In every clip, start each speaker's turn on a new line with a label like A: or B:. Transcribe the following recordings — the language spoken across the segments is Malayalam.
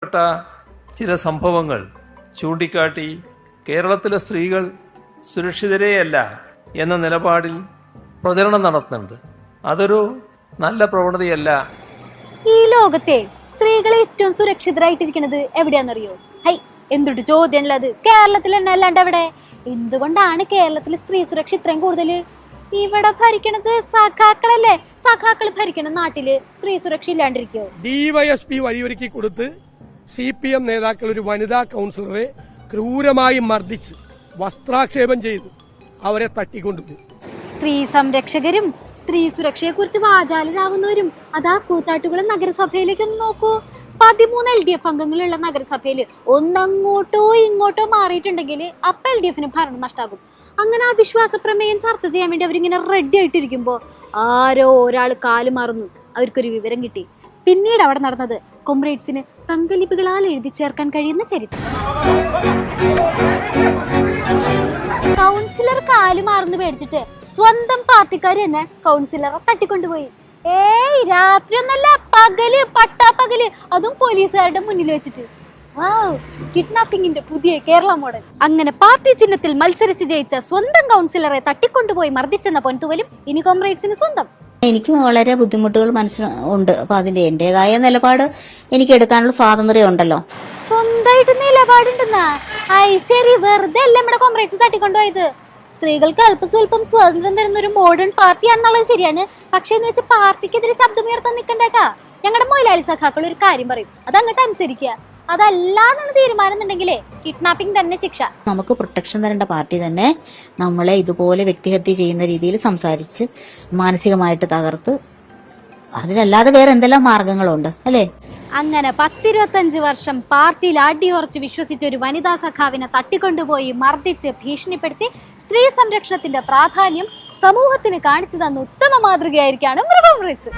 A: പ്പെട്ട ചില സംഭവങ്ങൾ ചൂണ്ടിക്കാട്ടി കേരളത്തിലെ സ്ത്രീകൾ സുരക്ഷിതരേയല്ല എന്ന നിലപാടിൽ പ്രചരണം നടത്തുന്നുണ്ട്. അതൊരു നല്ല പ്രവണതയല്ല.
B: ഈ ലോകത്തെ സ്ത്രീകൾ ഏറ്റവും സുരക്ഷിതരായിട്ടിരിക്കുന്നത് എവിടെയാണെന്നറിയോ? ഹൈ, എന്തൊരു ചോദ്യമുള്ളത്. കേരളത്തിൽ തന്നെ അല്ലാണ്ട് എവിടെ? എന്തുകൊണ്ടാണ് കേരളത്തിൽ സ്ത്രീ സുരക്ഷ ഇത്രയും കൂടുതൽ? ഇവിടെ ഭരിക്കണത് സഖാക്കളല്ലേ. സഖാക്കൾ ഭരിക്കണ നാട്ടില് സ്ത്രീ സുരക്ഷ ഇല്ലാണ്ടിരിക്കോ?
C: ഡിവൈഎസ്പി വഴിയൊരുക്കി കൊടുത്ത് CPM നേതാക്കൾ ഒരു വനിതാ കൌൺസിലറെ ക്രൂരമായി മർദ്ദിച്ച് വസ്ത്രാക്ഷേപം ചെയ്തു അവരെ തട്ടിക്കൊണ്ടുപോയി.
B: സ്ത്രീ സംരക്ഷകരും സ്ത്രീ സുരക്ഷയെ കുറിച്ച് വാചാലരാവുന്നവരും അതാ കൂത്താട്ടുകുളം നഗരസഭയിലേക്കൊന്ന് നോക്കൂ. 13 LDF അംഗങ്ങളുള്ള നഗരസഭയില് ഒന്നങ്ങോട്ടോ ഇങ്ങോട്ടോ മാറിയിട്ടുണ്ടെങ്കിൽ അപ്പൊ LDF ഭരണം നഷ്ടാകും. അങ്ങനെ ആ വിശ്വാസ പ്രമേയം ചർച്ച ചെയ്യാൻ വേണ്ടി അവരിങ്ങനെ റെഡി ആയിട്ടിരിക്കുമ്പോ ആരോ ഒരാൾ കാല് മാറുന്നു. അവർക്കൊരു വിവരം കിട്ടി. പിന്നീട് അവിടെ നടന്നത് കൊമ്രേഡ്സിന് തങ്കലിപികളാൽ എഴുതി ചേർക്കാൻ കഴിയുന്ന ചരിത്രം. കൗൺസിലർ കാല് മാറുന്നു പേടിച്ചിട്ട് സ്വന്തം പാർട്ടിക്കാര് തന്നെ കൗൺസിലറെ തട്ടിക്കൊണ്ടുപോയി. രാത്രി ഒന്നല്ല, പകല്, പട്ടാപ്പകല്, അതും പോലീസുകാരുടെ മുന്നിൽ വെച്ചിട്ട്. കിഡ്നാപ്പിംഗിന്റെ പുതിയ കേരള മോഡൽ. അങ്ങനെ പാർട്ടി ചിഹ്നത്തിൽ മത്സരിച്ച് ജയിച്ച സ്വന്തം കൗൺസിലറെ തട്ടിക്കൊണ്ടുപോയി മർദ്ദിച്ചെന്ന പൊൻതുവലും ഇനി കോമ്രേഡ്സിന് സ്വന്തം.
D: എനിക്ക് വളരെ ബുദ്ധിമുട്ടുകൾ മനസ്സിലുണ്ട്. അപ്പൊ അതിന്റെ എന്റേതായ നിലപാട് എനിക്ക് എടുക്കാനുള്ള സ്വാതന്ത്ര്യം ഉണ്ടല്ലോ.
B: സ്വന്തമായിട്ട് നിലപാടുണ്ടെന്നാ? ശരി, വെറുതെ അല്ല നമ്മുടെ കോമ്രേഡ്സ് തട്ടിക്കൊണ്ടുപോയത്. സ്ത്രീകൾക്ക് അല്പസ്വല്പം സ്വാതന്ത്ര്യം തരുന്ന ഒരു മോഡേൺ പാർട്ടിയാണെന്നുള്ളത് ശരിയാണ്. പക്ഷെ എന്ന് വെച്ചാൽ പാർട്ടിക്കെതിരെ ശബ്ദമുയർത്താൻ നിൽക്കണ്ടേട്ടാ. ഞങ്ങളുടെ മൊയിലാളി സഖാക്കൾ ഒരു കാര്യം പറയും, അത് അങ്ങോട്ട് അനുസരിക്കുക. അതല്ലാന്നാണ് തീരുമാനം എന്നുണ്ടെങ്കിലേ കിഡ്നാപ്പിംഗ് തന്നെ ശിക്ഷ.
D: നമുക്ക് പ്രൊട്ടക്ഷൻ തരേണ്ട പാർട്ടി തന്നെ നമ്മളെ ഇതുപോലെ വ്യക്തിഹത്യ ചെയ്യുന്ന രീതിയിൽ സംസാരിച്ച് മാനസികമായിട്ട് തകർത്ത്, അതിനല്ലാതെ വേറെ എന്തെല്ലാം മാർഗങ്ങളുണ്ട് അല്ലേ?
B: അങ്ങനെ 10-25 വർഷം പാർട്ടിയിൽ അടിയുറച്ച് വിശ്വസിച്ച ഒരു വനിതാ സഖാവിനെ തട്ടിക്കൊണ്ടുപോയി മർദ്ദിച്ച് ഭീഷണിപ്പെടുത്തി സ്ത്രീ സംരക്ഷണത്തിന്റെ പ്രാധാന്യം സമൂഹത്തിന് കാണിച്ചു തന്ന ഉത്തമ മാതൃകയായിരിക്കാണ് കോമ്രേഡ്സ്.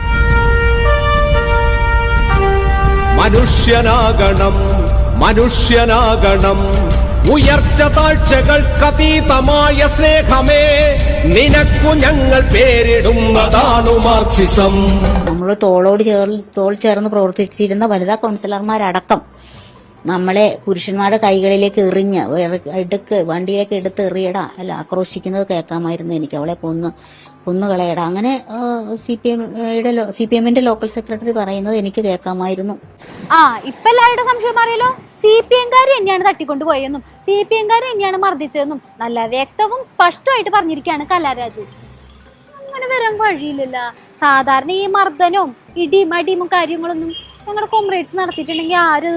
E: മനുഷ്യനാകണം, മനുഷ്യനാകണം, ഉയർച്ച താഴ്ചകൾക്കതീതമായ സ്നേഹമേ, നിനക്കു ഞങ്ങൾ പേരിടുന്നതാണു മാർക്സിസം.
D: നമ്മൾ തോൾ ചേർന്ന് പ്രവർത്തിച്ചിരുന്ന വനിതാ കൗൺസിലർമാരടക്കം നമ്മളെ പുരുഷന്മാരുടെ കൈകളിലേക്ക് വണ്ടിയിലേക്ക് എടുത്ത് എറിയടാ അല്ല ആക്രോശിക്കുന്നത് കേൾക്കാമായിരുന്നു. എനിക്ക് അവളെ കൊന്നുകളയടാ അങ്ങനെ CPM-ന്റെ ലോക്കൽ സെക്രട്ടറി പറയുന്നത് എനിക്ക് കേൾക്കാമായിരുന്നു.
B: ഇപ്പൊ എല്ലാവരുടെ സംശയം അറിയല്ലോ. CPM-കാര് തന്നെയാണ് തട്ടിക്കൊണ്ടുപോയെന്നും CPM-കാര് തന്നെയാണ് മർദ്ദിച്ചതെന്നും നല്ല വ്യക്തവും സ്പഷ്ടമായിട്ട് പറഞ്ഞിരിക്കുകയാണ് കലാരാജു. അങ്ങനെ വരാൻ വഴിയില്ലല്ല. സാധാരണ ഈ മർദ്ദനവും ഇടിയും അടിയും കാര്യങ്ങളൊന്നും ഞങ്ങളുടെ കോമ്രേഡ്സ് നടത്തിയിട്ടുണ്ടെങ്കിൽ ആരും